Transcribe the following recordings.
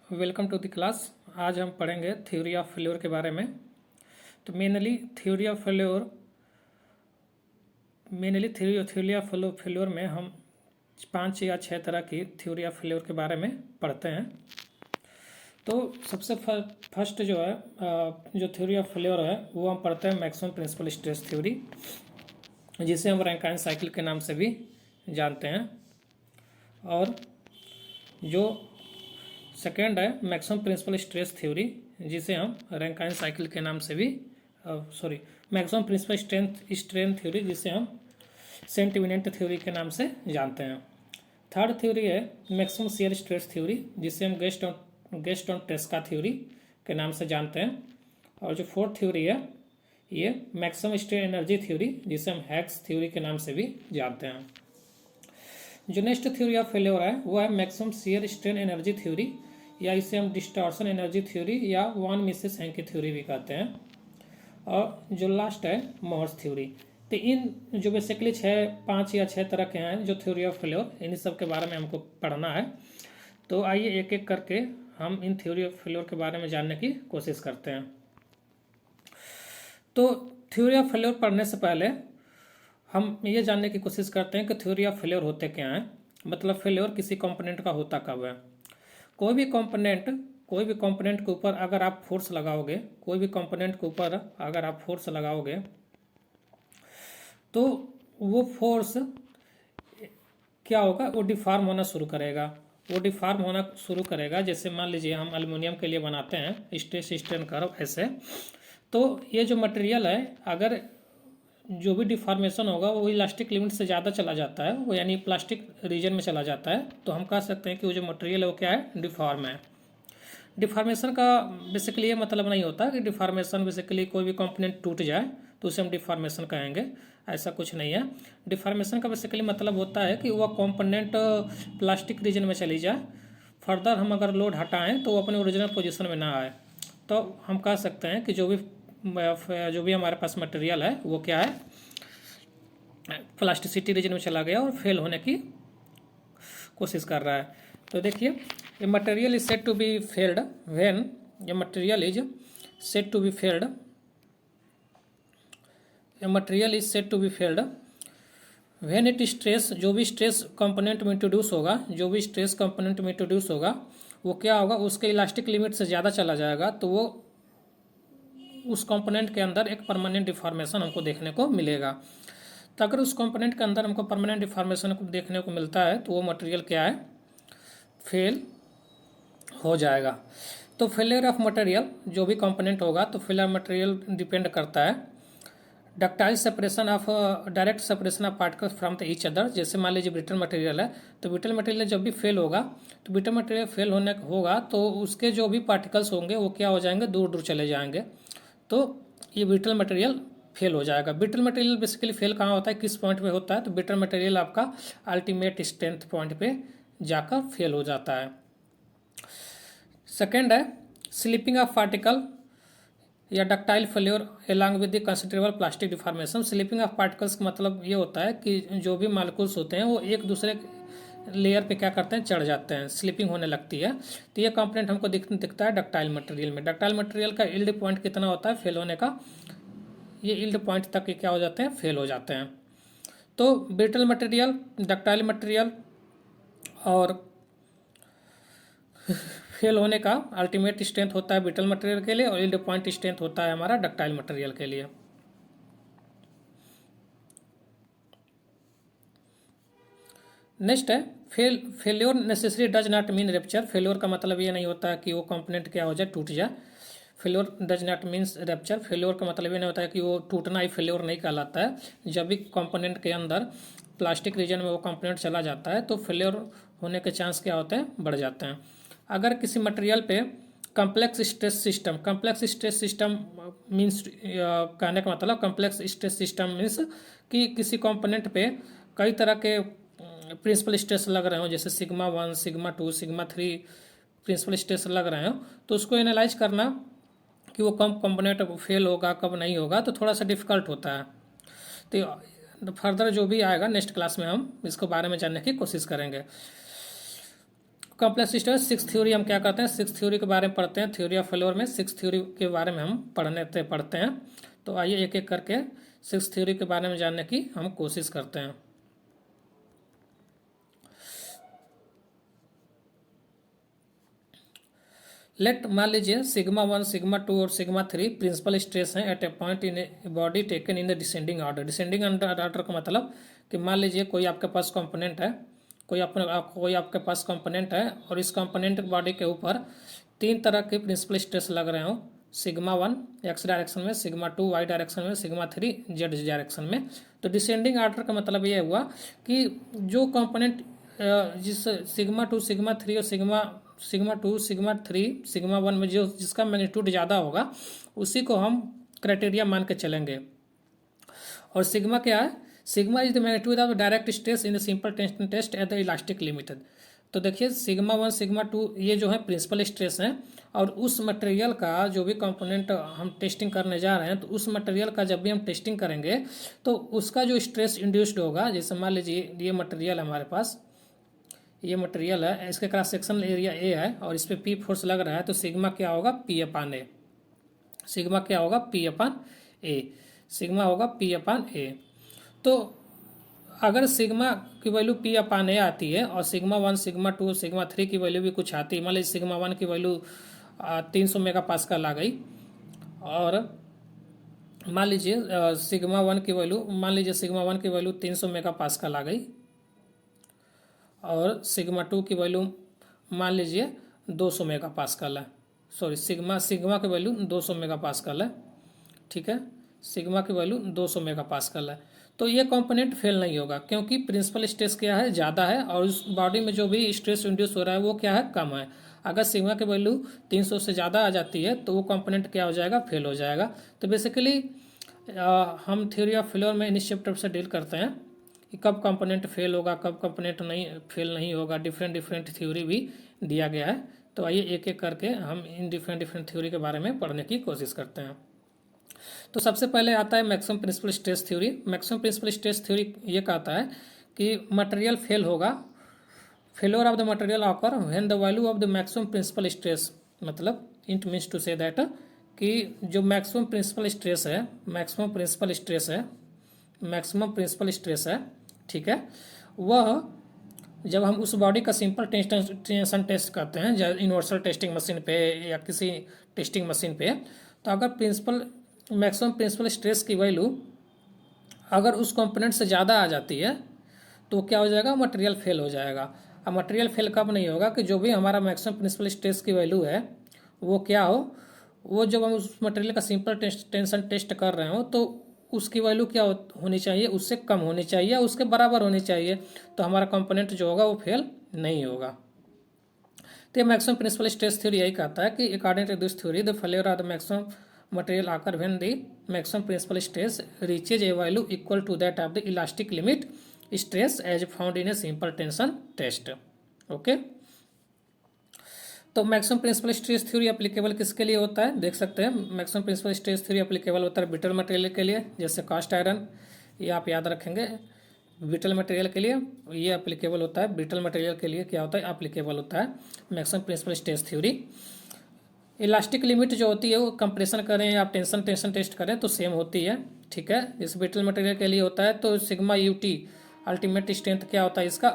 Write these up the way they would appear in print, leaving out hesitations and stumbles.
Welcome to the class. आज हम पढ़ेंगे थ्योरी ऑफ फेल्योर के बारे में। तो थ्योरी ऑफ फेल्योर में हम 5 या 6 तरह की थ्योरी ऑफ फेल्योर के बारे में पढ़ते हैं। तो सबसे फर्स्ट जो है जो थ्योरी ऑफ फेल्योर है वो हम पढ़ते हैं मैक्सिमम प्रिंसिपल स्ट्रेस थ्योरी, जिसे हम रैंकाइन साइकिल के नाम से भी जानते हैं। और जो सेकेंड है मैक्सिमम प्रिंसिपल स्ट्रेस थ्योरी, जिसे हम रैंकाइन साइकिल के नाम से भी मैक्सिमम प्रिंसिपल स्ट्रेन थ्योरी, जिसे हम सेंट विनेंट थ्योरी के नाम से जानते हैं। थर्ड थ्योरी है मैक्सिमम शियर स्ट्रेस थ्योरी, जिसे हम गेस्ट ऑन ट्रेस्का थ्योरी के नाम से जानते हैं। और जो फोर्थ थ्योरी है ये मैक्सिमम स्ट्रेन एनर्जी थ्योरी, जिसे हम हैक्स थ्योरी के नाम से भी जानते हैं। जो नेक्स्ट थ्योरी ऑफ फेल्योर है वो है maximum shear strain energy theory, या इसे हम डिस्टॉर्शन एनर्जी थ्योरी या वॉन मिसेस हैंकी थ्योरी भी कहते हैं। और जो लास्ट है मोहर्स थ्योरी। तो इन जो बेसिकली 5 या 6 तरह के हैं जो थ्योरी ऑफ फेल्योर, इन सब के बारे में हमको पढ़ना है। तो आइए एक एक करके हम इन थ्योरी ऑफ फेल्योर के बारे में जानने की कोशिश करते हैं। तो थ्योरी ऑफ फेल्योर पढ़ने से पहले हम ये जानने की कोशिश करते हैं कि थ्योरी ऑफ फेल्योर होते क्या हैं, मतलब फेल्योर किसी कंपोनेंट का होता कब है। कोई भी कंपोनेंट के ऊपर अगर आप फोर्स लगाओगे, तो वो फोर्स क्या होगा, वो डिफॉर्म होना शुरू करेगा। जैसे मान लीजिए हम एल्युमिनियम के लिए बनाते हैं स्ट्रेस स्ट्रेन कर्व ऐसे। तो ये जो मटेरियल है, अगर जो भी डिफॉर्मेशन होगा वो इलास्टिक लिमिट से ज़्यादा चला जाता है, वो यानी प्लास्टिक रीजन में चला जाता है, तो हम कह सकते हैं कि वो जो मटेरियल है वो क्या है, डिफॉर्म है। डिफॉर्मेशन का बेसिकली ये मतलब नहीं होता कि डिफॉर्मेशन बेसिकली कोई भी कंपोनेंट टूट जाए तो उसे हम डिफॉर्मेशन कहेंगे, ऐसा कुछ नहीं है। डिफॉर्मेशन का बेसिकली मतलब होता है कि वह कंपोनेंट प्लास्टिक रीजन में चली जाए, फर्दर हम अगर लोड हटाएं तो वो अपने ओरिजिनल पोजीशन में ना आए, तो हम कह सकते हैं कि जो भी हमारे पास मटेरियल है वो क्या है, प्लास्टिसिटी रीजन में चला गया और फेल होने की कोशिश कर रहा है। तो देखिए, a material is said to be failed when a material is said to be failed when it stress, जो भी स्ट्रेस कंपोनेंट में इंट्रोड्यूस होगा, वो क्या होगा, उसके इलास्टिक लिमिट से ज़्यादा चला जाएगा, तो वो उस कंपोनेंट के अंदर एक परमानेंट डिफॉर्मेशन हमको देखने को मिलेगा। तो अगर उस कंपोनेंट के अंदर हमको परमानेंट डिफॉर्मेशन को देखने को मिलता है तो वो मटेरियल क्या है, फेल हो जाएगा। तो फेलियर ऑफ मटेरियल जो भी कंपोनेंट होगा, तो फेलियर मटेरियल डिपेंड करता है ductile separation of direct separation of particles from the each other. जैसे मान लीजिए ब्रिटल मटेरियल है, तो ब्रिटल मटेरियल जब भी फेल होगा, तो ब्रिटल मटेरियल फेल होने होगा तो उसके जो भी पार्टिकल्स होंगे वो क्या हो जाएंगे, दूर दूर चले जाएंगे, तो ये ब्रिटल मटेरियल फेल हो जाएगा। ब्रिटल मटेरियल बेसिकली फेल कहाँ होता है, किस पॉइंट पे होता है, तो ब्रिटल मटेरियल आपका अल्टीमेट स्ट्रेंथ पॉइंट पे जाकर फेल हो जाता है। सेकेंड है स्लिपिंग ऑफ पार्टिकल या ductile failure along with the considerable plastic deformation. Slipping of particles का मतलब ये होता है कि जो भी मालिक्यूल्स होते हैं वो एक दूसरे लेयर पे क्या करते हैं, चढ़ जाते हैं, स्लिपिंग होने लगती है। तो ये कंपोनेंट हमको दिखता है डक्टाइल मटेरियल में। डक्टाइल मटेरियल का यील्ड पॉइंट कितना होता है फेल होने का, ये यील्ड पॉइंट तक क्या हो जाते हैं, फेल हो जाते हैं। तो ब्रिटल मटेरियल, डक्टाइल मटेरियल और फेल होने का अल्टीमेट स्ट्रेंथ होता है ब्रिटल मटेरियल के लिए, और यील्ड पॉइंट स्ट्रेंथ होता है हमारा डक्टाइल मटेरियल के लिए। नेक्स्ट है failure necessary does not mean rupture. Failure का मतलब ये नहीं होता है कि वो कंपोनेंट क्या हो जाए, टूट जाए। Failure does not means rupture. Failure का मतलब ये नहीं होता है कि वो टूटना ही फेल्योर नहीं कहलाता है। जब भी कंपोनेंट के अंदर प्लास्टिक रीजन में वो कंपोनेंट चला जाता है तो फेल्योर होने के चांस क्या होते हैं, बढ़ जाते हैं। अगर किसी मटेरियल पे कम्प्लेक्स स्ट्रेस सिस्टम मीन्स कहने का मतलब कम्प्लेक्स स्ट्रेस सिस्टम मीन्स कि किसी कंपोनेंट पे कई तरह के प्रिंसिपल स्ट्रेस लग रहे हो, जैसे sigma 1, sigma 2, sigma 3 principal stress लग रहे हो, तो उसको एनालाइज करना कि वो कब कंपोनेंट फेल होगा कब नहीं होगा, तो थोड़ा सा डिफिकल्ट होता है। तो फर्दर जो भी आएगा नेक्स्ट क्लास में हम इसको बारे में जानने की कोशिश करेंगे। कॉम्प्लेक्स स्ट्रेस सिक्स थ्योरी हम क्या करते हैं, सिक्स थ्योरी के बारे में पढ़ते हैं। थ्योरी ऑफ फेल्योर में सिक्स थ्योरी के बारे में हम पढ़ते हैं। तो आइए एक एक करके सिक्स थ्योरी के बारे में जानने की हम कोशिश करते हैं। लेट मान लीजिए सिग्मा 1, सिग्मा 2 और सिग्मा 3 प्रिंसिपल स्ट्रेस हैं at a point in a body taken in the descending order. Descending order का मतलब कि मान लीजिए कोई आपके पास कंपोनेंट है, कोई आपके पास कंपोनेंट है और इस कंपोनेंट बॉडी के ऊपर तीन तरह के प्रिंसिपल स्ट्रेस लग रहे हो। सिग्मा 1 एक्स डायरेक्शन में, सिग्मा 2 वाई डायरेक्शन में, सिग्मा 3 जेड डायरेक्शन में। तो डिसेंडिंग ऑर्डर का मतलब ये हुआ कि जो कंपोनेंट जिस सिग्मा 2, सिग्मा 3 और सिग्मा 2, सिग्मा 3, सिग्मा 1 में जो जिसका मैग्नीट्यूड ज़्यादा होगा उसी को हम क्राइटेरिया मान के चलेंगे। और सिग्मा क्या है, sigma is the magnitude of direct stress in the simple tension test at the elastic limited. तो देखिए सिग्मा 1, सिग्मा 2 ये जो है प्रिंसिपल स्ट्रेस हैं और उस मटेरियल का जो भी कंपोनेंट हम टेस्टिंग करने जा रहे हैं तो उस मटेरियल का जब भी हम टेस्टिंग करेंगे तो उसका जो स्ट्रेस इंड्यूस्ड होगा, जैसे मान लीजिए ये मटेरियल है हमारे पास, ये मटेरियल है, इसके क्रॉस सेक्शन एरिया ए है और इस पर पी फोर्स लग रहा है, तो सिग्मा क्या होगा, पी अपान ए। सिग्मा क्या होगा, पी अपान ए। सिग्मा होगा पी अपान ए। तो अगर सिग्मा की वैल्यू पी अपान ए आती है और सिग्मा 1, सिग्मा 2, सिग्मा 3 की वैल्यू भी कुछ आती है, मान लीजिए सिग्मा 1 की वैल्यू 300 मेगा पास्कल आ गई और मान लीजिए सिग्मा 1 की वैल्यू, मान लीजिए सिग्मा 1 की वैल्यू 300 मेगा पास्कल आ गई और सिग्मा 2 की वैल्यू मान लीजिए 200 मेगा पास्कल है। सॉरी, सिग्मा की वैल्यू 200 मेगा पास्कल है, ठीक है, सिग्मा की वैल्यू 200 मेगा पास्कल है। तो ये कंपोनेंट फेल नहीं होगा क्योंकि प्रिंसिपल स्ट्रेस क्या है, ज़्यादा है और उस बॉडी में जो भी स्ट्रेस इंड्यूस हो रहा है वो क्या है, कम है। अगर सिग्मा की वैल्यू 300 से ज़्यादा आ जाती है तो वो कंपोनेंट क्या हो जाएगा, फेल हो जाएगा। तो बेसिकली हम थ्योरी ऑफ फेलियर में इस चैप्टर से डील करते हैं कि कब कंपोनेंट फेल होगा, कब कंपोनेंट फेल नहीं होगा। डिफरेंट थ्योरी भी दिया गया है। तो आइए एक एक करके हम इन डिफरेंट थ्योरी के बारे में पढ़ने की कोशिश करते हैं। तो सबसे पहले आता है maximum principal stress theory. Maximum principal stress theory ये कहता है कि मटेरियल फेल होगा, failure of the material occur when the value of the maximum principal stress, मतलब it means to say that कि जो मैक्सिमम प्रिंसिपल स्ट्रेस है, maximum principal stress है, ठीक है, वह जब हम उस बॉडी का सिंपल टेंशन टेस्ट करते हैं यूनिवर्सल टेस्टिंग मशीन पे या किसी टेस्टिंग मशीन पे, तो अगर मैक्सिमम प्रिंसिपल स्ट्रेस की वैल्यू अगर उस कंपोनेंट से ज़्यादा आ जाती है तो क्या हो जाएगा, मटेरियल फेल हो जाएगा। अब मटेरियल फेल कब नहीं होगा कि जो भी हमारा मैक्सिमम प्रिंसिपल स्ट्रेस की वैल्यू है वो क्या हो, वो जब हम उस मटेरियल का सिंपल टेंशन टेस्ट कर रहे हो तो उसकी वैल्यू क्या होनी चाहिए, उससे कम होनी चाहिए, उसके बराबर होनी चाहिए, तो हमारा कंपोनेंट जो होगा वो फेल नहीं होगा। तो ये मैक्सिमम प्रिंसिपल स्ट्रेस थ्योरी यही कहता है कि according to this theory the failure of the maximum material occur when the maximum principal stress reaches a value equal to that of the elastic limit stress as found in a simple tension test. Okay, तो maximum principal stress theory applicable किसके लिए होता है, देख सकते हैं। Maximum principal stress theory applicable होता है ब्रिटल मटेरियल के लिए, जैसे कास्ट आयरन, ये आप याद रखेंगे। ब्रिटल मटेरियल के लिए ये एप्लीकेबल होता है, ब्रिटल मटेरियल के लिए क्या होता है, एप्लीकेबल होता है maximum principal stress theory. Elastic limit जो होती है वो कंप्रेशन करें या टेंशन टेस्ट करें तो सेम होती है, ठीक है। जैसे ब्रिटल मटेरियल के लिए होता है तो सिग्मा यूटी अल्टीमेट स्ट्रेंथ क्या होता है इसका,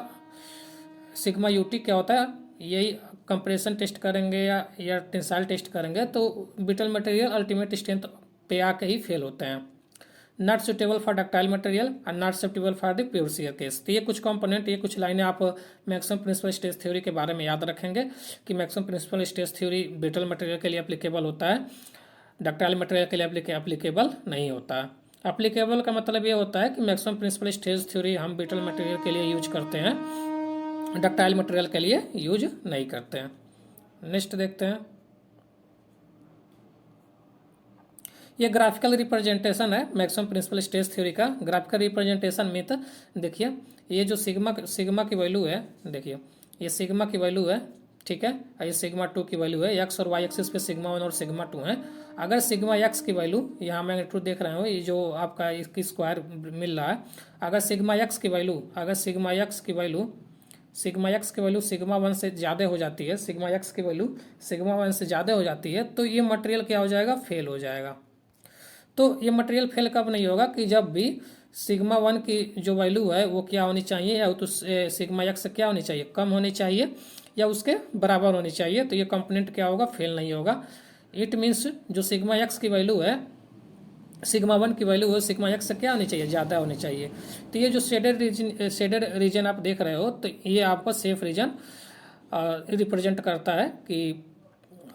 सिग्मा यूटी क्या होता है, यही कंप्रेशन टेस्ट करेंगे या टेंसाइल टेस्ट करेंगे तो ब्रिटल मटेरियल अल्टीमेट स्ट्रेंथ पे आके ही फेल होते हैं। Not suitable for ductile material और not suitable for the pure shear case. तो ये कुछ कंपोनेंट, ये कुछ लाइनें आप मैक्सिमम प्रिंसिपल स्ट्रेस थ्योरी के बारे में याद रखेंगे कि maximum principal stress theory brittle material के लिए एप्लीकेबल होता है, डक्टाइल मटेरियल के लिए एप्लीकेबल नहीं होता है। एप्लीकेबल का मतलब ये होता है कि मैक्सिमम प्रिंसिपल स्ट्रेस थ्योरी हम ब्रिटल मटेरियल के लिए यूज करते हैं, डक्टाइल मटेरियल के लिए यूज नहीं करते हैं। नेक्स्ट देखते हैं, ये ग्राफिकल रिप्रेजेंटेशन है मैक्सिमम प्रिंसिपल स्ट्रेस थ्योरी का। ग्राफिकल रिप्रेजेंटेशन में तो देखिए ये जो सिग्मा की वैल्यू है, देखिए ये सिग्मा की वैल्यू है, ठीक है, ये सिग्मा 2 की वैल्यू है, एक्स और वाई एक्सिस पे सिग्मा 1 और सिग्मा 2 है। अगर सिग्मा एक्स की वैल्यू, यहाँ मैग्नीट्यूड देख रहे हो, ये जो आपका इसकी स्क्वायर मिल रहा है, अगर सिग्मा एक्स की वैल्यू सिग्मा एक्स की वैल्यू सिग्मा वन से ज़्यादा हो जाती है, सिग्मा एक्स की वैल्यू सिग्मा वन से ज़्यादा हो जाती है, तो ये मटेरियल क्या हो जाएगा, फेल हो जाएगा। तो ये मटेरियल फेल कब नहीं होगा, कि जब भी सिग्मा वन की जो वैल्यू है वो क्या होनी चाहिए, या तो सिग्मा एक्स से क्या होनी चाहिए, कम होनी चाहिए या उसके बराबर होनी चाहिए, तो ये कंपोनेंट क्या होगा, फेल नहीं होगा। इट मीन्स जो सिग्मा एक्स की वैल्यू है, सिग्मा वन की वैल्यू है सिग्मा एक्स से क्या होनी चाहिए, ज़्यादा होनी चाहिए। तो ये जो शेडेड रीजन आप देख रहे हो, तो ये आपका सेफ रीजन रिप्रेजेंट करता है कि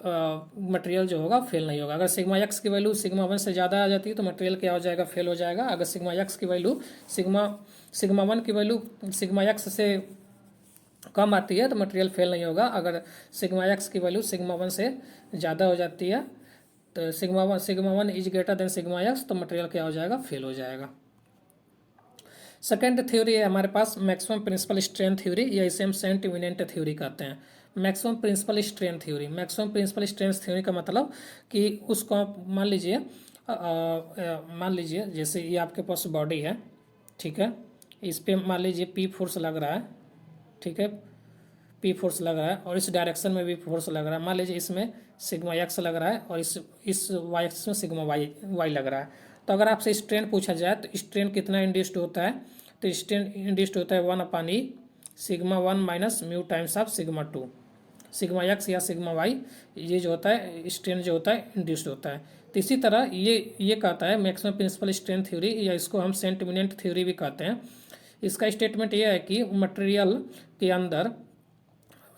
मटेरियल जो होगा फेल नहीं होगा। अगर सिग्मा एक्स की वैल्यू सिग्मा वन से ज़्यादा आ जाती है तो मटेरियल क्या हो जाएगा, फेल हो जाएगा। अगर सिग्मा एक्स की वैल्यू सिग्मा वन की वैल्यू सिग्मा एक्स से कम आती है तो मटेरियल फेल नहीं होगा। अगर सिग्मा एक्स की वैल्यू सिग्मा वन से ज़्यादा हो जाती है तो sigma one is greater than sigma x, तो मटेरियल क्या हो जाएगा, फेल हो जाएगा। सेकेंड थ्योरी है हमारे पास मैक्सिमम प्रिंसिपल स्ट्रेन थ्योरी, या इसे हम सेंट इमिनेंट थ्योरी कहते हैं। Maximum principal strain theory, maximum principal strain theory का मतलब कि उसको मान लीजिए जैसे ये आपके पास बॉडी है, ठीक है, इस पे मान लीजिए पी फोर्स लग रहा है, ठीक है, पी फोर्स लग रहा है और इस डायरेक्शन में भी फोर्स लग रहा है। मान लीजिए इसमें सिग्मा एक्स लग रहा है और इस वाई एक्सिस में सिग्मा वाई लग रहा है। तो अगर आपसे स्ट्रेन पूछा जाए तो स्ट्रेन कितना इंड्यूस्ड होता है, तो स्ट्रेन इंड्यूस्ड होता है 1/E sigma one minus mu times of sigma two, sigma x या सिग्मा वाई, ये जो होता है स्ट्रेन जो होता है इंड्यूस्ड होता है। तो इसी तरह ये कहता है मैक्सिमम प्रिंसिपल स्ट्रेन थ्योरी, या इसको हम सेंट इमिनेंट थ्योरी भी कहते हैं। इसका स्टेटमेंट ये है कि मटेरियल के अंदर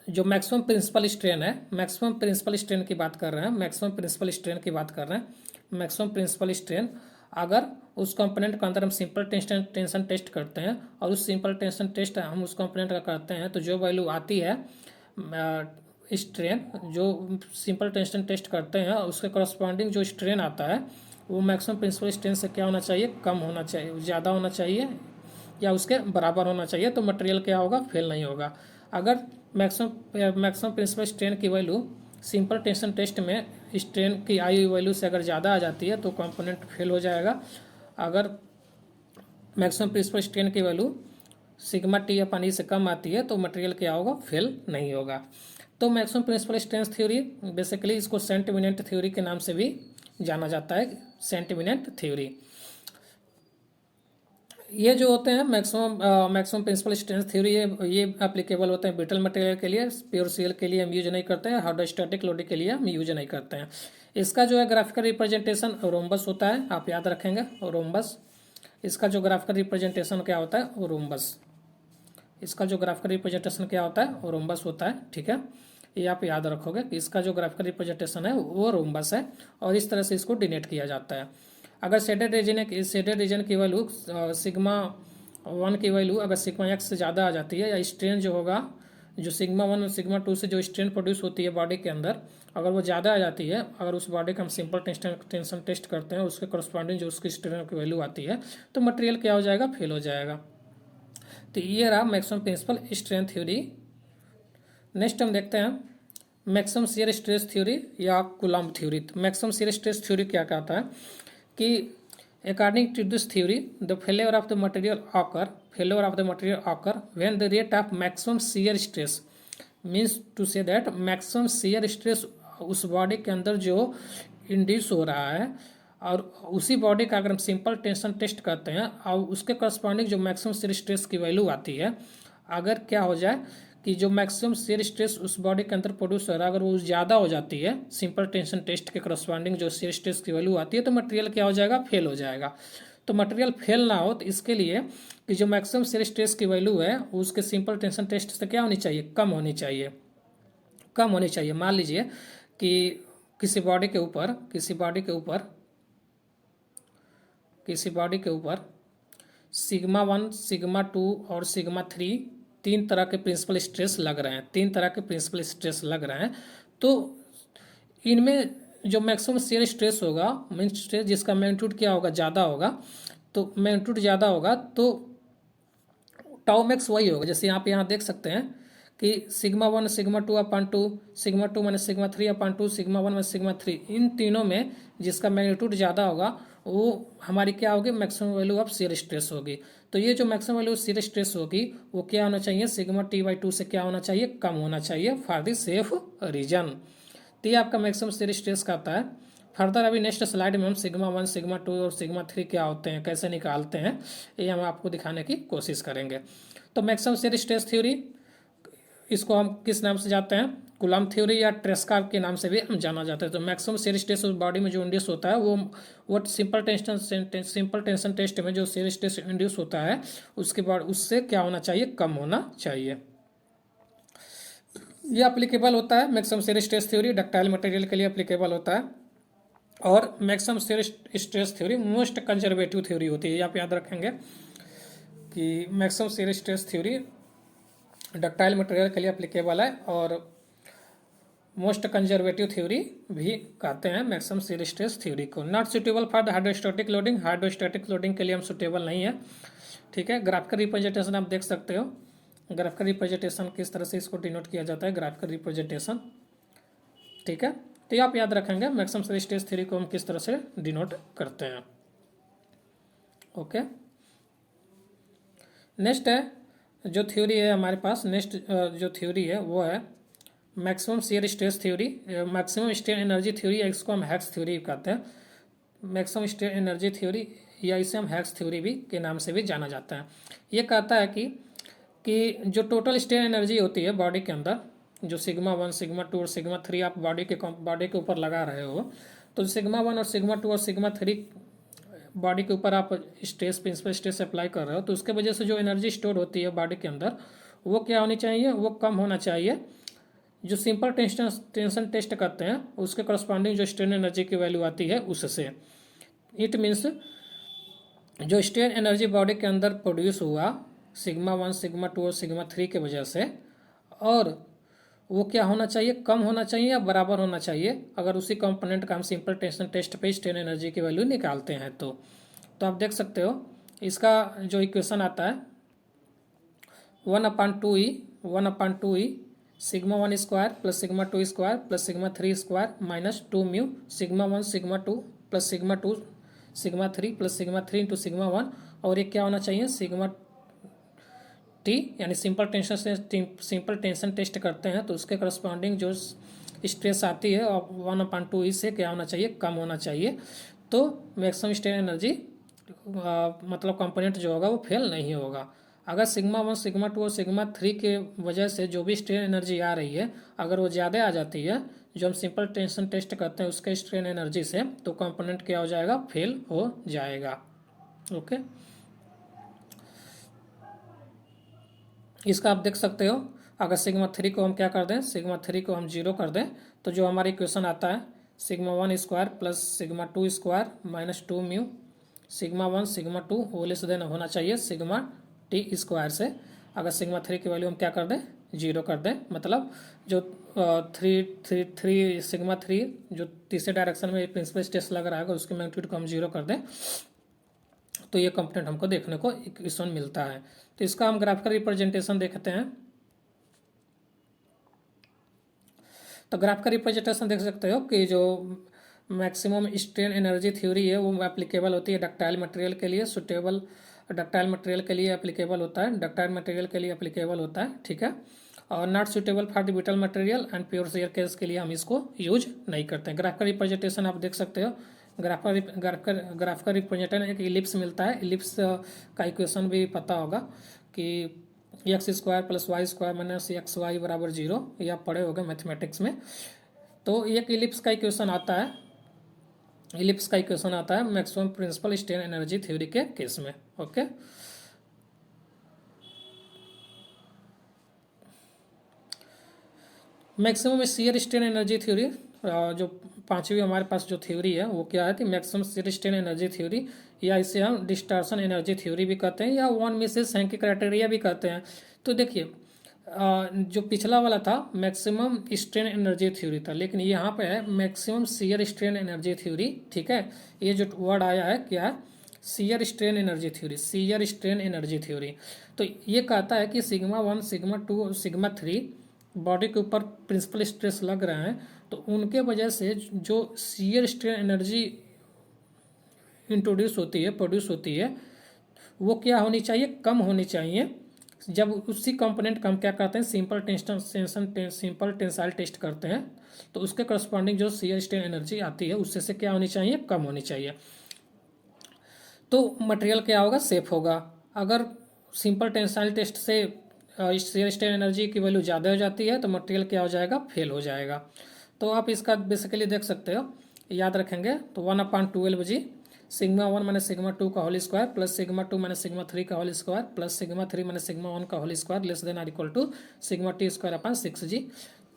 जो मैक्सिमम प्रिंसिपल स्ट्रेन है, मैक्सिमम प्रिंसिपल स्ट्रेन की बात कर रहे हैं, मैक्सिमम प्रिंसिपल स्ट्रेन की बात कर रहे हैं, मैक्सिमम प्रिंसिपल स्ट्रेन अगर उस कंपोनेंट के अंदर हम सिंपल टेंशन टेस्ट करते हैं और उस सिंपल टेंशन टेस्ट हम उस कंपोनेंट का करते हैं, तो जो वैल्यू आती है स्ट्रेन, जो सिंपल टेंशन टेस्ट करते हैं उसके करस्पॉन्डिंग जो स्ट्रेन आता है वो मैक्सिमम प्रिंसिपल स्ट्रेन से क्या होना चाहिए, कम होना चाहिए, ज़्यादा होना चाहिए या उसके बराबर होना चाहिए, तो मटेरियल क्या होगा, फेल नहीं होगा। अगर मैक्सिमम प्रिंसिपल स्ट्रेन की वैल्यू सिंपल टेंशन टेस्ट में स्ट्रेन की आई हुई वैल्यू से अगर ज़्यादा आ जाती है तो कंपोनेंट फेल हो जाएगा। अगर मैक्सिमम प्रिंसिपल स्ट्रेन की वैल्यू सिग्मा टी या पानी से कम आती है तो मटेरियल क्या होगा, फेल नहीं होगा। तो maximum principal strain theory basically इसको सेंट इमिनेंट थ्योरी के नाम से भी जाना जाता है, सेंट इमिनेंट थ्योरी। ये जो होते हैं मैक्सिमम प्रिंसिपल स्ट्रेन थ्योरी, ये एप्लीकेबल होते हैं ब्रिटल मटेरियल के लिए, प्योर सील के लिए हम यूज नहीं करते हैं, हाइड्रोस्टैटिक लोडिंग के लिए हम यूज नहीं करते हैं। इसका जो है ग्राफिकल रिप्रेजेंटेशन रोम्बस होता है, आप याद रखेंगे रोम्बस। इसका जो ग्राफिकल रिप्रेजेंटेशन क्या होता है, वो रोम्बस, इसका जो ग्राफिकल रिप्रेजेंटेशन क्या होता है, वो रोम्बस होता है, ठीक है। ये आप याद रखोगे कि इसका जो ग्राफिकल रिप्रेजेंटेशन है वो रोम्बस है और इस तरह से इसको डिनोट किया जाता है। अगर शेडेड रीजन की वैल्यू सिग्मा वन की वैल्यू अगर सिग्मा एक्स से ज़्यादा आ जाती है, या स्ट्रेन जो होगा जो सिग्मा वन और सिग्मा टू से जो स्ट्रेन प्रोड्यूस होती है बॉडी के अंदर, अगर वो ज़्यादा आ जाती है, अगर उस बॉडी का हम सिंपल टेंशन टेस्ट करते हैं उसके करस्पॉन्डिंग जो उसकी स्ट्रेन की वैल्यू आती है, तो मटेरियल क्या हो जाएगा, फेल हो जाएगा। तो ये रहा maximum principal strain theory. Next हम देखते हैं मैक्सिमम शियर स्ट्रेस थ्योरी या Coulomb theory. Maximum shear stress theory क्या कहता है कि according to this theory the failure of the material occur when the rate of maximum shear stress means to say that maximum shear stress उस body के अंदर जो induce हो रहा है और उसी बॉडी का अगर हम सिंपल टेंशन टेस्ट करते हैं और उसके करस्पॉन्डिंग जो मैक्सिमम शियर स्ट्रेस की वैल्यू आती है, अगर क्या हो जाए कि जो मैक्सिमम शियर स्ट्रेस उस बॉडी के अंदर प्रोड्यूस हो रहा है अगर वो ज़्यादा हो जाती है, सिंपल टेंशन टेस्ट के करस्पॉन्डिंग जो शियर स्ट्रेस की वैल्यू आती है, तो मटेरियल क्या हो जाएगा, फेल हो जाएगा। तो मटेरियल फेल ना हो तो इसके लिए कि जो मैक्सिमम शियर स्ट्रेस की वैल्यू है उसके सिंपल टेंशन टेस्ट से क्या होनी चाहिए, कम होनी चाहिए, कम होनी चाहिए। मान लीजिए कि किसी बॉडी के ऊपर सिग्मा वन, सिग्मा टू और सिग्मा थ्री तीन तरह के प्रिंसिपल स्ट्रेस लग रहे हैं, तो इनमें जो मैक्सिमम शियर स्ट्रेस होगा, मीन स्ट्रेस जिसका मैग्नीट्यूड क्या होगा, ज़्यादा होगा, तो मैग्नीट्यूड ज़्यादा होगा तो टाउ मैक्स वही होगा। जैसे आप यहाँ देख सकते हैं कि sigma one sigma two upon two, sigma two minus sigma three upon two, sigma one minus sigma three, इन तीनों में जिसका मैग्नीट्यूड ज़्यादा होगा वो हमारी क्या होगी, maximum value of shear stress होगी। तो ये जो मैक्सिमम वैल्यू शियर स्ट्रेस होगी वो क्या होना चाहिए, सिग्मा T/2 से क्या होना चाहिए, कम होना चाहिए फॉर द सेफ रीजन। तो ये आपका मैक्सिमम शियर स्ट्रेस का आता है। फर्दर अभी नेक्स्ट स्लाइड में हम सिग्मा 1, सिग्मा 2 और सिग्मा 3 क्या होते हैं, कैसे निकालते हैं, ये हम आपको दिखाने की कोशिश करेंगे। तो मैक्सिमम शियर स्ट्रेस थ्योरी, इसको हम किस नाम से जानते हैं, कूलम्ब थ्योरी या ट्रेस्का के नाम से भी हम जाना जाता है। तो मैक्सिमम शियर स्ट्रेस उस बॉडी में जो इंड्यूस होता है वो सिंपल टेंशन टेस्ट में जो शियर स्ट्रेस इंड्यूस होता है उसके बाद उससे क्या होना चाहिए, कम होना चाहिए। ये अप्लीकेबल होता है maximum shear stress theory, ductile material के लिए अप्लीकेबल होता है। और maximum shear stress theory most conservative theory होती है। आप याद रखेंगे कि maximum shear stress theory ductile material के लिए अप्लीकेबल है और मोस्ट कंजर्वेटिव थ्योरी भी कहते हैं मैक्सिमम शियर स्ट्रेस थ्योरी को। Not suitable for the hydrostatic loading, hydrostatic loading के लिए हम सुटेबल नहीं है। ठीक है, ग्राफिकल रिप्रेजेंटेशन आप देख सकते हो, ग्राफिकल रिप्रेजेंटेशन किस तरह से इसको डिनोट किया जाता है, ग्राफिकल रिप्रेजेंटेशन। ठीक है, तो ये आप याद रखेंगे मैक्सिमम शियर स्ट्रेस थ्योरी को हम किस तरह से डिनोट करते हैं। ओके, नेक्स्ट है जो थ्योरी है हमारे पास, नेक्स्ट जो थ्योरी है वो है maximum shear stress theory, maximum strain energy theory, या इसको हम हैक्स थ्योरी कहते हैं। मैक्सिमम स्ट्रेन एनर्जी थ्योरी या इसे हम हैक्स थ्योरी भी के नाम से भी जाना जाता है। ये कहता है कि जो टोटल स्ट्रेन एनर्जी होती है बॉडी के अंदर, जो सिग्मा 1, सिग्मा 2 और सिग्मा 3 आप बॉडी के ऊपर लगा रहे हो, तो सिग्मा 1 और सिग्मा 2 और सिग्मा 3 बॉडी के ऊपर आप स्ट्रेस, प्रिंसिपल स्ट्रेस अप्लाई कर रहे हो, तो उसके वजह से जो एनर्जी स्टोर होती है बॉडी के अंदर वो क्या होनी चाहिए, वो कम होना चाहिए। जो सिंपल टेंशन टेस्ट करते हैं उसके करस्पॉन्डिंग जो स्ट्रेन एनर्जी की वैल्यू आती है उससे। इट मीन्स जो स्ट्रेन एनर्जी बॉडी के अंदर प्रोड्यूस हुआ सिग्मा 1, सिग्मा 2 और सिग्मा 3 के वजह से, और वो क्या होना चाहिए, कम होना चाहिए या बराबर होना चाहिए, अगर उसी कंपोनेंट का हम सिंपल टेंशन टेस्ट पे स्ट्रेन एनर्जी की वैल्यू निकालते हैं तो आप देख सकते हो इसका जो इक्वेशन आता है 1/2E sigma 1 square plus sigma 2 square plus sigma 3 square minus 2 mu sigma 1 sigma 2 plus sigma 2 sigma 3 plus sigma 3 into sigma 1, और ये क्या होना चाहिए सिग्मा टी, यानी सिंपल टेंशन टेस्ट करते हैं तो उसके करस्पॉन्डिंग जो स्ट्रेस आती है और 1/2E से क्या होना चाहिए, कम होना चाहिए। तो मैक्सिमम स्ट्रेन एनर्जी मतलब कंपोनेंट जो होगा वो फेल नहीं होगा। अगर सिग्मा 1, सिग्मा 2 और सिग्मा 3 के वजह से जो भी स्ट्रेन एनर्जी आ रही है अगर वो ज़्यादा आ जाती है जो हम सिंपल टेंशन टेस्ट करते हैं उसके स्ट्रेन एनर्जी से, तो कंपोनेंट क्या हो जाएगा, फेल हो जाएगा। ओके, इसका आप देख सकते हो अगर सिग्मा 3 को हम क्या कर दें, सिग्मा 3 को हम 0 कर दें तो जो हमारी इक्वेशन आता है sigma 1 square plus sigma 2 square minus 2 mu sigma 1 sigma 2 whole से देना होना चाहिए सिग्मा टी स्क्वायर से। अगर सिग्मा 3 की वैल्यू हम क्या कर दें, 0 कर दें, मतलब जो 3 सिग्मा 3 जो तीसरे डायरेक्शन में प्रिंसिपल स्ट्रेस लग रहा है उसके मैग्नीट्यूड को हम 0 कर दें तो ये कंपोनेंट हमको देखने को इक्वेशन मिलता है। तो इसका हम ग्राफिकल रिप्रेजेंटेशन देखते हैं। तो ग्राफिकल रिप्रेजेंटेशन देख सकते हो कि जो मैक्सिमम स्ट्रेन एनर्जी थ्योरी है वो एप्लीकेबल होती है डक्टाइल मटेरियल के लिए, सुटेबल डक्टाइल मटेरियल के लिए एप्लीकेबल होता है, डक्टाइल मटेरियल के लिए एप्लीकेबल होता है। ठीक है, और not suitable for the brittle material and pure shear case के लिए हम इसको यूज नहीं करते हैं। ग्राफिकल रिप्रेजेंटेशन आप देख सकते हो, ग्राफिकल रिप्रेजेंटेशन एक इलिप्स मिलता है, इलिप्स का इक्वेशन भी पता होगा कि X square plus Y square minus X Y बराबर 0, ये आप पढ़े होगा मैथमेटिक्स में। तो एक इलिप्स का इक्वेशन आता है, इलिप्स का इक्वेशन आता है maximum principal strain energy theory के केस में। Okay, maximum shear strain energy theory जो पांचवी हमारे पास जो थ्योरी है वो क्या है कि maximum shear strain energy theory, या इसे हम डिस्टॉर्शन एनर्जी थ्योरी भी कहते हैं या वन मिसेस हैंकी क्राइटेरिया भी कहते हैं। तो देखिए जो पिछला वाला था मैक्सिमम स्ट्रेन एनर्जी थ्योरी था, लेकिन यहाँ पे है maximum shear strain energy theory. ठीक है, ये जो वर्ड आया है क्या है, shear strain energy theory, shear strain energy theory. तो ये कहता है कि सिग्मा 1, सिग्मा 2 और सिग्मा 3 बॉडी के ऊपर प्रिंसिपल स्ट्रेस लग रहे हैं तो उनके वजह से जो शियर स्ट्रेन एनर्जी इंट्रोड्यूस होती है, प्रोड्यूस होती है, वो क्या होनी चाहिए, कम होनी चाहिए। जब उसी कंपोनेंट का हम क्या करते हैं, सिंपल टेंसाइल टेस्ट करते हैं, तो उसके करस्पॉन्डिंग जो शियर स्ट्रेन एनर्जी आती है उससे से क्या होनी चाहिए, कम होनी चाहिए। तो मटेरियल क्या होगा, सेफ होगा। अगर सिंपल टेंसाइल टेस्ट से शियर स्ट्रेन एनर्जी की वैल्यू ज़्यादा हो जाती है तो मटेरियल क्या हो जाएगा, फेल हो जाएगा। तो आप इसका बेसिकली देख सकते हो, याद रखेंगे तो 1/12g σ1 माइनस σ2 का होल स्क्वायर प्लस σ2 माइनस σ3 का होल स्क्वायर प्लस σ3 माइनस σ1 का whole square less than or equal to σt²/6g।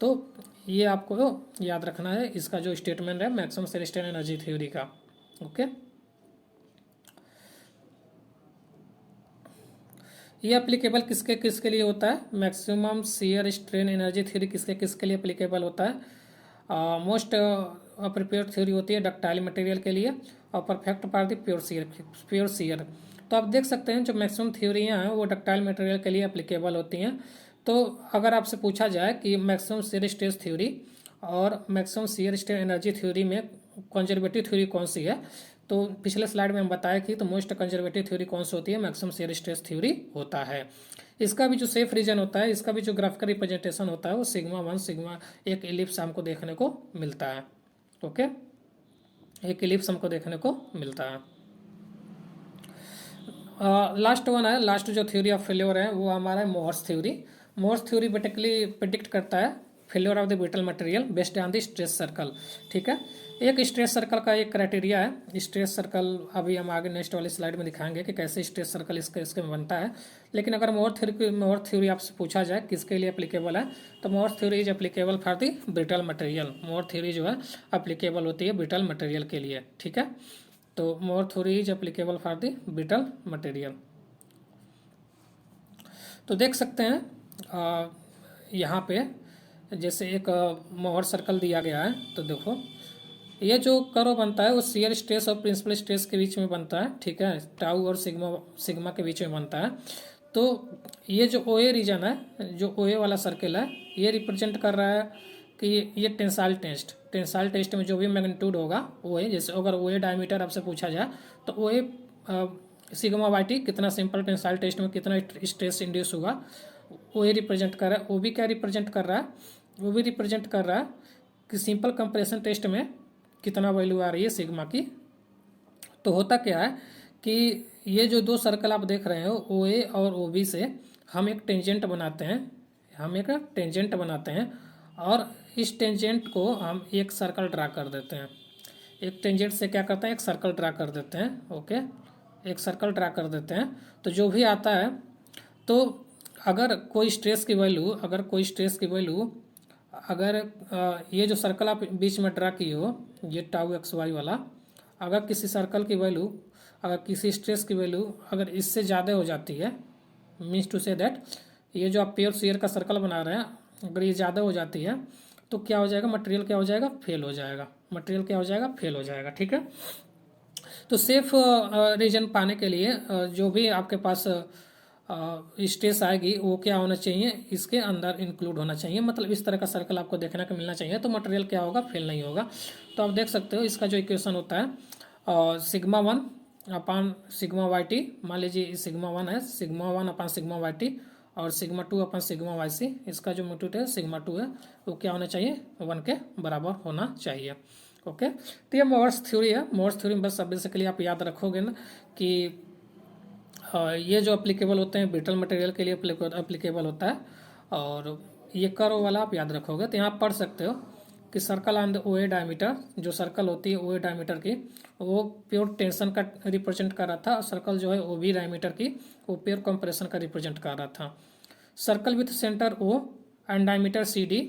तो ये आपको याद रखना है, इसका जो स्टेटमेंट है maximum shear strain energy theory का। ओके, ये एप्लीकेबल किसके किसके लिए होता है, maximum shear strain energy theory किसके किसके लिए एप्लीकेबल होता है। मोस्ट प्रिपेयर थ्योरी होती है डक्टाइल मटेरियल के लिए, और perfect for the pure shear. तो आप देख सकते हैं जो मैक्सिमम थ्योरियाँ हैं वो डक्टाइल मटेरियल के लिए एप्लीकेबल होती हैं। तो अगर आपसे पूछा जाए कि मैक्सिमम शियर स्ट्रेस थ्योरी और maximum shear strain energy theory में कंजर्वेटिव थ्योरी कौन सी है, तो पिछले स्लाइड में हम बताया कि तो मोस्ट कंजर्वेटिव थ्योरी कौन सी होती है, मैक्सिमम शियर स्ट्रेस थ्योरी होता है। इसका भी जो सेफ रीजन होता है, इसका भी जो ग्राफिकल रिप्रेजेंटेशन होता है वो σ1 सिग्मा एक इलिप्स हमको देखने को मिलता है। ओके, एक इलिप्स हमको देखने को मिलता है। लास्ट वन है, लास्ट जो थ्योरी ऑफ फेल्योर है वो हमारा है Mohr's theory. Mohr's theory basically predict करता है failure of the brittle material based on the stress circle. ठीक है, एक स्ट्रेस सर्कल का एक क्राइटेरिया है, स्ट्रेस सर्कल अभी हम आगे नेक्स्ट वाली स्लाइड में दिखाएंगे कि कैसे स्ट्रेस सर्कल इसके में बनता है। लेकिन अगर मोहर थ्योरी आपसे पूछा जाए किसके लिए एप्लीकेबल है, तो मोहर theory is applicable for the brittle material. मोहर थ्योरी जो है एप्लीकेबल होती है ब्रिटल मटेरियल के लिए। ठीक है, तो मोहर theory is applicable for the brittle material. तो देख सकते हैं यहाँ पे जैसे एक मोहर सर्कल दिया गया है, तो देखो ये जो कर्व बनता है वो शियर स्ट्रेस और प्रिंसिपल स्ट्रेस के बीच में बनता है। ठीक है, टाउ और सिग्मा के बीच में बनता है। तो ये जो ओए रीजन है, जो ओए वाला सर्कल है, ये रिप्रेजेंट कर रहा है कि ये टेंसाइल टेस्ट में जो भी मैग्नीट्यूड होगा ओए, जैसे अगर ओए डायमीटर आपसे पूछा जाए तो ओए σ/t कितना सिंपल टेंसाइल टेस्ट में कितना स्ट्रेस इंड्यूस हुआ, ओए रिप्रेजेंट कर रहा है। ओ भी क्या रिप्रेजेंट कर रहा है, वो भी रिप्रेजेंट कर रहा है कि सिंपल कंप्रेशन टेस्ट में कितना वैल्यू आ रही है सिग्मा की। तो होता क्या है कि ये जो दो सर्कल आप देख रहे हो ओ ए और ओ बी से हम एक टेंजेंट बनाते हैं, और इस टेंजेंट को हम एक सर्कल ड्रा कर देते हैं। एक टेंजेंट से क्या करते हैं, एक सर्कल ड्रा कर देते हैं। ओके, एक सर्कल ड्रा कर देते हैं। तो जो भी आता है, तो अगर कोई स्ट्रेस की वैल्यू अगर ये जो सर्कल आप बीच में ड्रा किए हो, ये टाउ एक्स वाई वाला, अगर किसी सर्कल की वैल्यू, अगर किसी स्ट्रेस की वैल्यू अगर इससे ज़्यादा हो जाती है, मीन्स टू से दैट ये जो आप प्योर शियर का सर्कल बना रहे हैं, अगर ये ज़्यादा हो जाती है तो क्या हो जाएगा, मटेरियल क्या हो जाएगा, फेल हो जाएगा। ठीक है, तो सेफ रीजन पाने के लिए जो भी आपके पास स्ट्रेस आएगी वो क्या होना चाहिए, इसके अंदर इंक्लूड होना चाहिए। मतलब इस तरह का सर्कल आपको देखने को मिलना चाहिए, तो मटेरियल क्या होगा, फेल नहीं होगा। तो आप देख सकते हो इसका जो इक्वेशन होता है σ1 अपान σ/t, मान लीजिए σ1 है, σ1 अपान σ/t और σ2 अपान σ/c, इसका जो मैग्नीट्यूड है σ2 है, वो क्या होना चाहिए, 1 के बराबर होना चाहिए। ओके, तो ये मोहर्स थ्योरी है। मोहर्स थ्योरी में बस बेसिकली आप याद रखोगे ना कि ये जो एप्लीकेबल होते हैं ब्रिटल मटेरियल के लिए एप्लीकेबल होता है, और ये कर्व वाला आप याद रखोगे। तो यहाँ पढ़ सकते हो कि सर्कल ऑन द ओए डायमीटर, जो सर्कल होती है ओए डायमीटर की, वो प्योर टेंशन का रिप्रेजेंट कर रहा था, और सर्कल जो है ओबी डायमीटर की वो प्योर कंप्रेशन का रिप्रेजेंट कर रहा था। Circle with centre O and diameter C D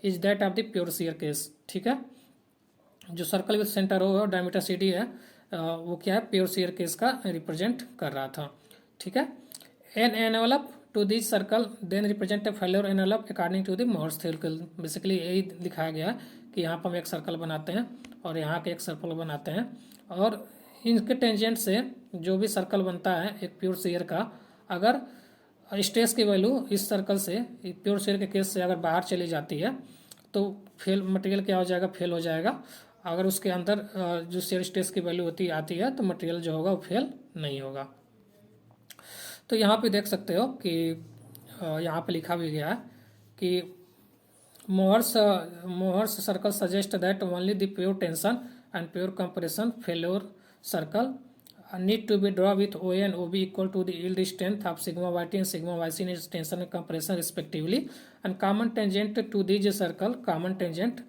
is that of the pure shear case. ठीक है, जो सर्कल विथ सेंटर ओ और डायमीटर सी डी है वो क्या है, प्योर शियर केस का रिप्रेजेंट कर रहा था। ठीक है, an envelope to this circle then represent a failure envelope according to the Mohr's theory. Basically यही दिखाया गया कि यहाँ पर हम एक सर्कल बनाते हैं और यहाँ के एक सर्कल बनाते हैं, और इनके टेंजेंट से जो भी सर्कल बनता है एक प्योर शियर का, अगर स्ट्रेस की वैल्यू इस सर्कल से प्योर शियर के केस से अगर बाहर चली जाती है तो फेल मटेरियल क्या हो जाएगा, फेल हो जाएगा। अगर उसके अंदर जो शियर स्ट्रेस की वैल्यू आती है तो मटेरियल जो होगा वो फेल नहीं होगा। तो यहाँ पे देख सकते हो कि यहाँ पे लिखा भी गया है कि Mohr's circle suggests that only the pure tension and pure compression failure circle need to be drawn with OA and OB equal to the yield strength of sigma YT and sigma YC in its tension and compression respectively, and common tangent to these circle, common tangent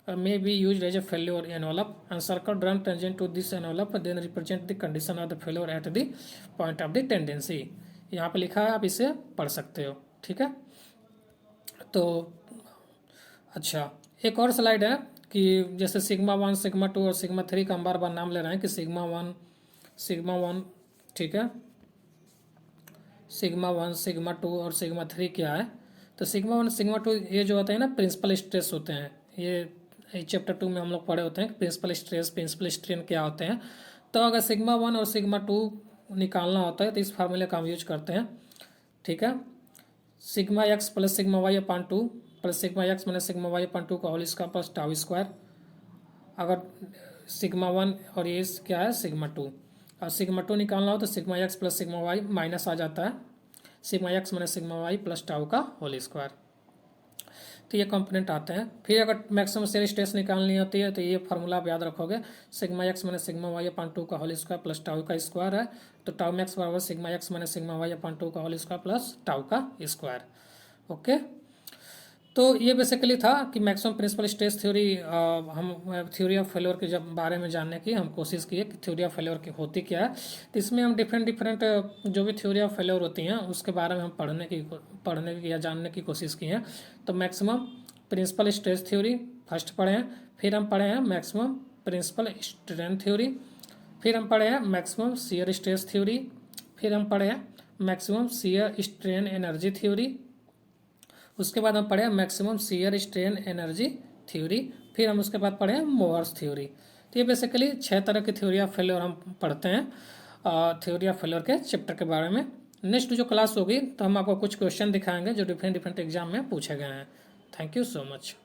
may be used as a failure envelope, and circle drawn tangent to this envelope then represent the condition of the failure at the point of the tendency। यहाँ पे लिखा है, आप इसे पढ़ सकते हो। ठीक है, तो अच्छा एक और स्लाइड है कि जैसे सिग्मा 1 सिग्मा 2 और सिग्मा 3 का हम बार बार नाम ले रहे हैं कि सिग्मा 1 ठीक है, सिग्मा 1 सिग्मा 2 और सिग्मा 3 क्या है। तो सिग्मा 1 सिग्मा 2 ये जो होते हैं ना प्रिंसिपल स्ट्रेस होते हैं, ये चैप्टर 2 में हम लोग पढ़े होते हैं प्रिंसिपल स्ट्रेस प्रिंसिपल स्ट्रेन क्या होते हैं। तो अगर सिग्मा 1 और सिग्मा 2 निकालना होता है तो इस फार्मूले का हम यूज करते हैं। ठीक है, sigma x plus sigma y upon 2 plus sigma x minus sigma y upon 2 का whole square plus tau square. अगर सिग्मा 1 और ये क्या है सिग्मा 2, और सिग्मा 2 निकालना हो तो sigma x plus sigma y minus आ जाता है sigma x minus sigma y plus tau का होल स्क्वायर। तो ये कंपोनेंट आते हैं। फिर अगर मैक्सिमम शियर स्ट्रेस निकालनी होती है तो ये फार्मूला आप याद रखोगे, sigma x minus sigma y upon 2 का होल स्क्वायर प्लस टाउ का स्क्वायर है। तो टाउ मैक्स बराबर sigma x minus sigma y upon 2 का होल स्क्वायर प्लस टाउ का स्क्वायर। ओके, तो ये बेसिकली था कि मैक्सिमम प्रिंसिपल स्ट्रेस थ्योरी, हम थ्योरी ऑफ फेल्योर के जब बारे में जानने की हम कोशिश किए कि थ्योरी ऑफ फेल्योर की होती क्या है। तो इसमें हम डिफरेंट जो भी थ्योरी ऑफ फेल्योर होती हैं उसके बारे में हम पढ़ने की या जानने की कोशिश की हैं। तो maximum principal stress theory first पढ़े हैं, फिर हम पढ़े हैं मैक्सिमम प्रिंसिपल स्ट्रेन थ्योरी, फिर हम पढ़े हैं मैक्सिमम शियर स्ट्रेस थ्योरी, फिर हम पढ़े हैं maximum shear strain energy theory, उसके बाद हम पढ़े maximum shear strain energy theory, फिर हम उसके बाद पढ़े मोहर्स थ्योरी। तो ये बेसिकली 6 तरह की थ्योरी ऑफ फेल्योर हम पढ़ते हैं थ्योरी ऑफ फेल्योर के चैप्टर के बारे में। नेक्स्ट जो क्लास होगी तो हम आपको कुछ क्वेश्चन दिखाएंगे जो डिफरेंट एग्जाम में पूछे गए हैं। Thank you so much.